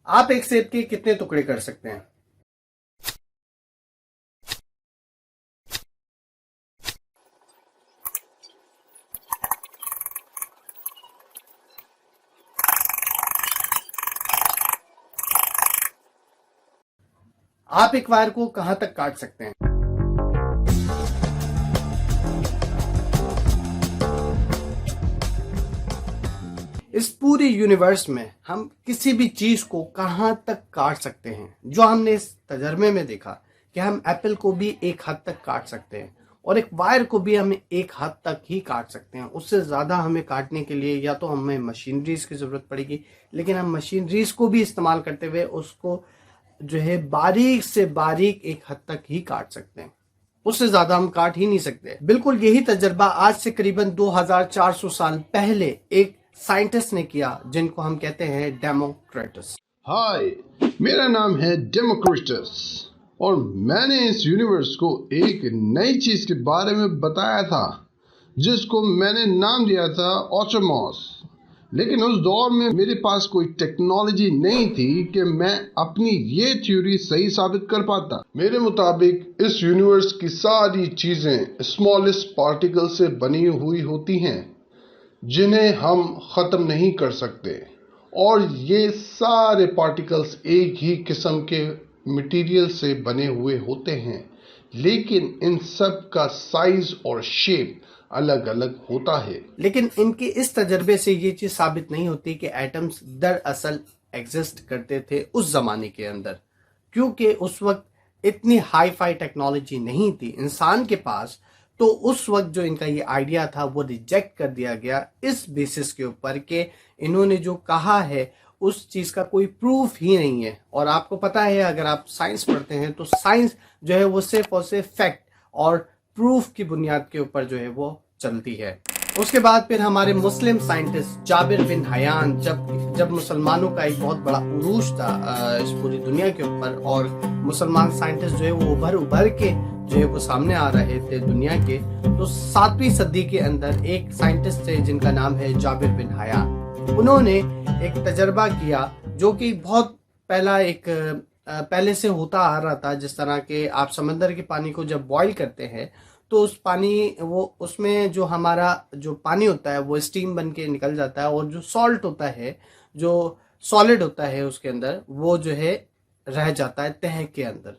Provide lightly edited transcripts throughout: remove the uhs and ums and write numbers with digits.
आप एक सेब के कितने टुकड़े कर सकते हैं? आप एक वायर को कहां तक काट सकते हैं? इस पूरे यूनिवर्स में हम किसी भी चीज को कहां तक काट सकते हैं? जो हमने इस तजर्बे में देखा कि हम एप्पल को भी एक हद तक काट सकते हैं और एक वायर को भी हम एक हद तक ही काट सकते हैं। उससे ज्यादा हमें काटने के लिए या तो हमें मशीनरीज की जरूरत पड़ेगी, लेकिन हम मशीनरीज को भी इस्तेमाल करते हुए उसको जो है बारीक से बारीक एक हद तक ही काट सकते हैं। उससे ज्यादा हम काट ही नहीं सकते। बिल्कुल यही तजर्बा आज से करीबन 2400 साल पहले एक साइंटिस्ट ने किया, जिनको हम कहते हैं डेमोक्रिटस। हाय, मेरा नाम है डेमोक्रिटस और मैंने इस यूनिवर्स को एक नई चीज के बारे में बताया था जिसको मैंने नाम दिया था ऑटोमॉस। लेकिन उस दौर में मेरे पास कोई टेक्नोलॉजी नहीं थी कि मैं अपनी ये थ्योरी सही साबित कर पाता। मेरे मुताबिक इस यूनिवर्स की सारी चीजें स्मॉलेस्ट पार्टिकल से बनी हुई होती हैं जिन्हें हम ख़त्म नहीं कर सकते, और ये सारे पार्टिकल्स एक ही किस्म के मटेरियल से बने हुए होते हैं, लेकिन इन सब का साइज और शेप अलग अलग होता है। लेकिन इनके इस तजर्बे से ये चीज साबित नहीं होती कि एटम्स दरअसल एग्जिस्ट करते थे उस जमाने के अंदर, क्योंकि उस वक्त इतनी हाई फाई टेक्नोलॉजी नहीं थी इंसान के पास। तो उस वक्त जो इनका ये आइडिया था वो रिजेक्ट कर दिया गया इस बेसिस के ऊपर कि इन्होंने जो कहा है उस चीज का कोई प्रूफ ही नहीं है। और आपको पता है, अगर आप साइंस पढ़ते हैं तो साइंस जो है वो सिर्फ और सिर्फ फैक्ट और प्रूफ की बुनियाद के ऊपर जो है वो चलती है। उसके बाद फिर हमारे मुस्लिम साइंटिस्ट जाबिर बिन हयान, जब मुसलमानों का एक बहुत बड़ा उरूज था इस पूरी दुनिया के ऊपर, और मुसलमान साइंटिस्ट जो है वो उभर के जो है वो सामने आ रहे थे दुनिया के, तो 7वीं सदी के अंदर एक साइंटिस्ट थे जिनका नाम है जाबिर बिन हयान। उन्होंने एक तजर्बा किया जो कि बहुत पहले से होता आ रहा था। जिस तरह के आप समंदर के पानी को जब बॉईल करते हैं तो उसमें जो हमारा जो पानी होता है वो स्टीम बन के निकल जाता है, और जो सॉल्ट होता है, जो सॉलिड होता है उसके अंदर, वो जो है रह जाता है तह के अंदर।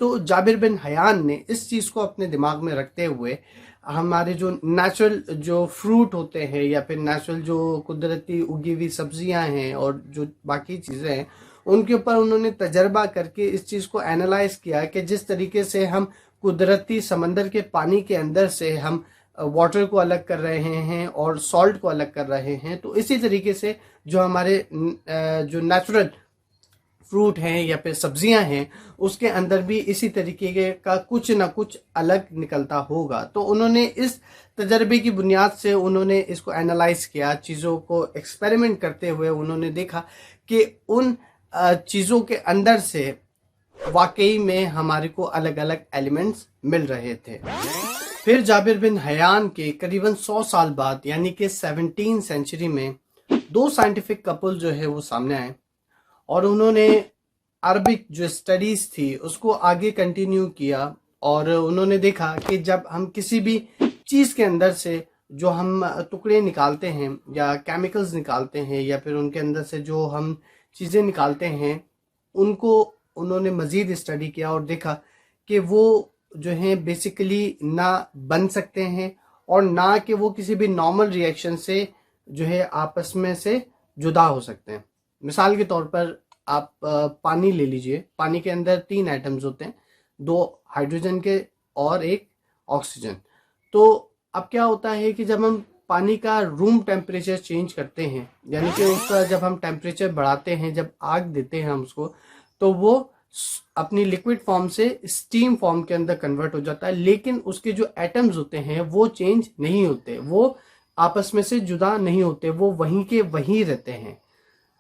तो जाबिर बिन हयान ने इस चीज़ को अपने दिमाग में रखते हुए हमारे जो नेचुरल जो फ्रूट होते हैं या फिर नेचुरल जो कुदरती उगी हुई सब्जियां हैं और जो बाकी चीज़ें हैं, उनके ऊपर उन्होंने तजर्बा करके इस चीज़ को एनालाइज किया कि जिस तरीके से हम कुदरती समंदर के पानी के अंदर से हम वाटर को अलग कर रहे हैं और सॉल्ट को अलग कर रहे हैं, तो इसी तरीके से जो हमारे जो नेचुरल फ्रूट हैं या फिर सब्जियां हैं उसके अंदर भी इसी तरीके का कुछ ना कुछ अलग निकलता होगा। तो उन्होंने इस तजर्बे की बुनियाद से उन्होंने इसको एनालाइज किया, चीज़ों को एक्सपेरिमेंट करते हुए उन्होंने देखा कि उन चीज़ों के अंदर से वाकई में हमारे को अलग अलग एलिमेंट्स मिल रहे थे। फिर जाबिर बिन हयान के करीबन 100 साल बाद यानी कि 17वीं सेंचुरी में दो साइंटिफिक कपल जो है वो सामने आए, और उन्होंने अरबिक जो स्टडीज थी उसको आगे कंटिन्यू किया, और उन्होंने देखा कि जब हम किसी भी चीज़ के अंदर से जो हम टुकड़े निकालते हैं या केमिकल्स निकालते हैं या फिर उनके अंदर से जो हम चीज़ें निकालते हैं, उनको उन्होंने मज़ीद स्टडी किया और देखा कि वो जो है बेसिकली ना बन सकते हैं और ना कि वो किसी भी नॉर्मल रिएक्शन से जो है आपस में से जुदा हो सकते हैं। मिसाल के तौर पर आप पानी ले लीजिए। पानी के अंदर 3 एटम्स होते हैं, 2 हाइड्रोजन के और 1 ऑक्सीजन। तो अब क्या होता है कि जब हम पानी का रूम टेम्परेचर चेंज करते हैं, यानी कि उसका जब हम टेम्परेचर बढ़ाते हैं, जब आग देते हैं हम उसको, तो वो अपनी लिक्विड फॉर्म से स्टीम फॉर्म के अंदर कन्वर्ट हो जाता है, लेकिन उसके जो एटम्स होते हैं वो चेंज नहीं होते, वो आपस में से जुदा नहीं होते, वो वहीं के वहीं रहते हैं।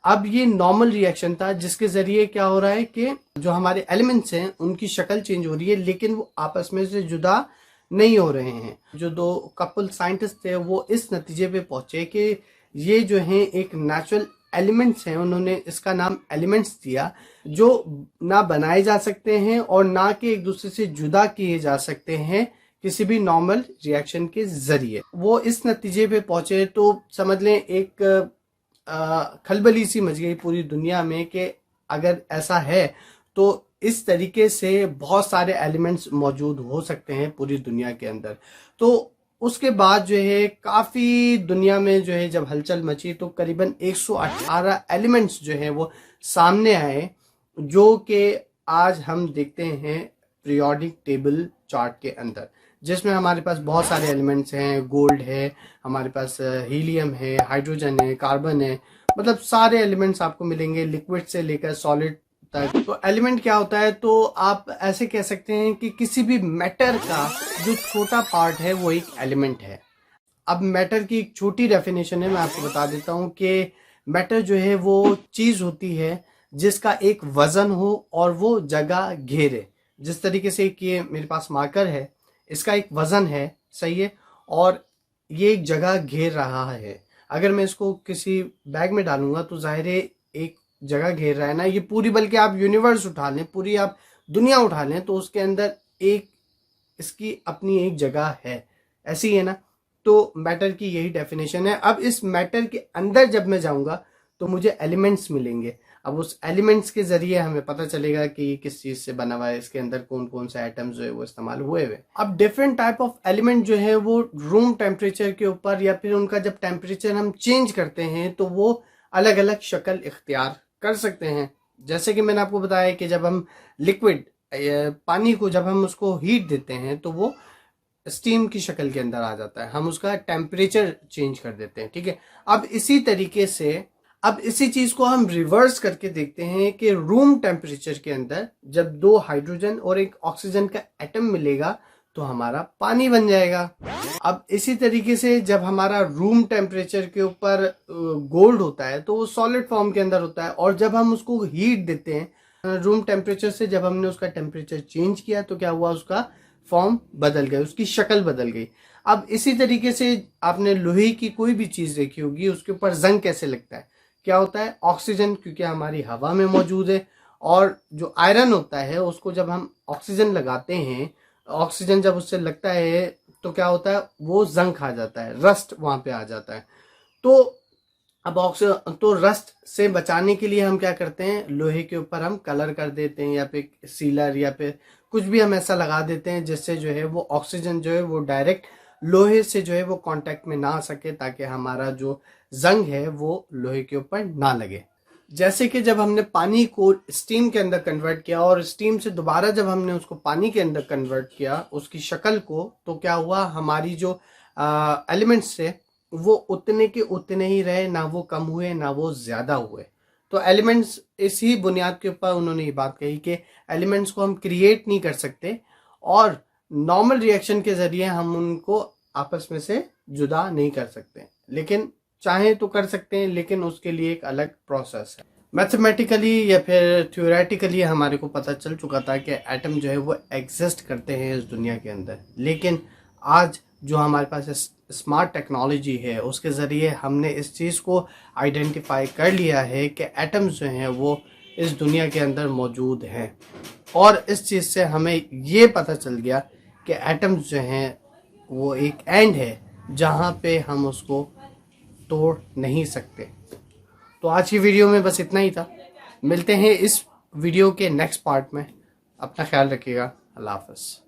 अब ये नॉर्मल रिएक्शन था जिसके जरिए क्या हो रहा है कि जो हमारे एलिमेंट्स हैं उनकी शक्ल चेंज हो रही है, लेकिन वो आपस में से जुदा नहीं हो रहे हैं। जो दो कपल साइंटिस्ट थे वो इस नतीजे पे पहुंचे कि ये जो है एक नेचुरल एलिमेंट्स हैं उन्होंने इसका नाम एलिमेंट्स दिया, जो ना बनाए जा सकते हैं और ना कि एक दूसरे से जुदा किए जा सकते हैं किसी भी नॉर्मल रिएक्शन के जरिए। वो इस नतीजे पे पहुंचे तो समझ लें एक खलबली सी मच गई पूरी दुनिया में कि अगर ऐसा है तो इस तरीके से बहुत सारे एलिमेंट्स मौजूद हो सकते हैं पूरी दुनिया के अंदर। तो उसके बाद जो है काफ़ी दुनिया में जो है जब हलचल मची तो करीबन 118 एलिमेंट्स जो है वो सामने आए, जो कि आज हम देखते हैं पीरियोडिक टेबल चार्ट के अंदर, जिसमें हमारे पास बहुत सारे एलिमेंट्स हैं। गोल्ड है, हमारे पास हीलियम है, हाइड्रोजन है, कार्बन है, मतलब सारे एलिमेंट्स आपको मिलेंगे लिक्विड से लेकर सॉलिड तक। तो एलिमेंट क्या होता है, तो आप ऐसे कह सकते हैं कि किसी भी मैटर का जो छोटा पार्ट है वो एक एलिमेंट है। अब मैटर की एक छोटी डेफिनेशन है, मैं आपको बता देता हूँ कि मैटर जो है वो चीज़ होती है जिसका एक वजन हो और वो जगह घेरे। जिस तरीके से कि ये मेरे पास मार्कर है, इसका एक वजन है, सही है, और ये एक जगह घेर रहा है। अगर मैं इसको किसी बैग में डालूंगा तो जाहिर है एक जगह घेर रहा है ना, ये पूरी, बल्कि आप यूनिवर्स उठा लें, पूरी आप दुनिया उठा लें तो उसके अंदर एक इसकी अपनी एक जगह है, ऐसी है ना। तो मैटर की यही डेफिनेशन है। अब इस मैटर के अंदर जब मैं जाऊंगा तो मुझे एलिमेंट्स मिलेंगे। अब उस एलिमेंट्स के जरिए हमें पता चलेगा कि ये किस चीज से बना हुआ है, इसके अंदर कौन कौन से एटम्स जो है वो इस्तेमाल हुए हुए। अब डिफरेंट टाइप ऑफ एलिमेंट जो है वो रूम टेम्परेचर के ऊपर या फिर उनका जब टेम्परेचर हम चेंज करते हैं तो वो अलग अलग शक्ल इख्तियार कर सकते हैं। जैसे कि मैंने आपको बताया कि जब हम लिक्विड पानी को जब हम उसको हीट देते हैं तो वो स्टीम की शक्ल के अंदर आ जाता है, हम उसका टेम्परेचर चेंज कर देते हैं, ठीक है। अब इसी तरीके से अब इसी चीज को हम रिवर्स करके देखते हैं कि रूम टेम्परेचर के अंदर जब दो हाइड्रोजन और एक ऑक्सीजन का एटम मिलेगा तो हमारा पानी बन जाएगा। अब इसी तरीके से जब हमारा रूम टेम्परेचर के ऊपर गोल्ड होता है तो वो सॉलिड फॉर्म के अंदर होता है, और जब हम उसको हीट देते हैं रूम टेम्परेचर से, जब हमने उसका टेम्परेचर चेंज किया तो क्या हुआ, उसका फॉर्म बदल गया, उसकी शक्ल बदल गई। अब इसी तरीके से आपने लोहे की कोई भी चीज देखी होगी, उसके ऊपर जंग कैसे लगता है, क्या होता है, ऑक्सीजन क्योंकि हमारी हवा में मौजूद है, और जो आयरन होता है उसको जब हम ऑक्सीजन लगाते हैं, ऑक्सीजन जब उससे लगता है तो क्या होता है, वो जंग खा जाता है, रस्ट वहां पे आ जाता है। तो अब ऑक्सीजन तो रस्ट से बचाने के लिए हम क्या करते हैं, लोहे के ऊपर हम कलर कर देते हैं या फिर सीलर या फिर कुछ भी हम ऐसा लगा देते हैं जिससे जो है वो ऑक्सीजन जो है वो डायरेक्ट लोहे से जो है वो कांटेक्ट में ना आ सके, ताकि हमारा जो जंग है वो लोहे के ऊपर ना लगे। जैसे कि जब हमने पानी को स्टीम के अंदर कन्वर्ट किया और स्टीम से दोबारा जब हमने उसको पानी के अंदर कन्वर्ट किया उसकी शक्ल को, तो क्या हुआ, हमारी जो एलिमेंट्स थे वो उतने के उतने ही रहे, ना वो कम हुए ना वो ज्यादा हुए। तो एलिमेंट्स, इसी बुनियाद के ऊपर उन्होंने ये बात कही कि एलिमेंट्स को हम क्रिएट नहीं कर सकते और नॉर्मल रिएक्शन के जरिए हम उनको आपस में से जुदा नहीं कर सकते, लेकिन चाहे तो कर सकते हैं, लेकिन उसके लिए एक अलग प्रोसेस है। मैथमेटिकली या फिर थ्योरेटिकली हमारे को पता चल चुका था कि एटम जो है वो एग्जिस्ट करते हैं इस दुनिया के अंदर, लेकिन आज जो हमारे पास स्मार्ट टेक्नोलॉजी है उसके ज़रिए हमने इस चीज़ को आइडेंटिफाई कर लिया है कि एटम्स जो हैं वो इस दुनिया के अंदर मौजूद हैं, और इस चीज़ से हमें ये पता चल गया कि एटम्स जो हैं वो एक एंड है जहाँ पे हम उसको तोड़ नहीं सकते। तो आज की वीडियो में बस इतना ही था, मिलते हैं इस वीडियो के नेक्स्ट पार्ट में। अपना ख्याल रखिएगा, अल्लाह हाफ़िज़।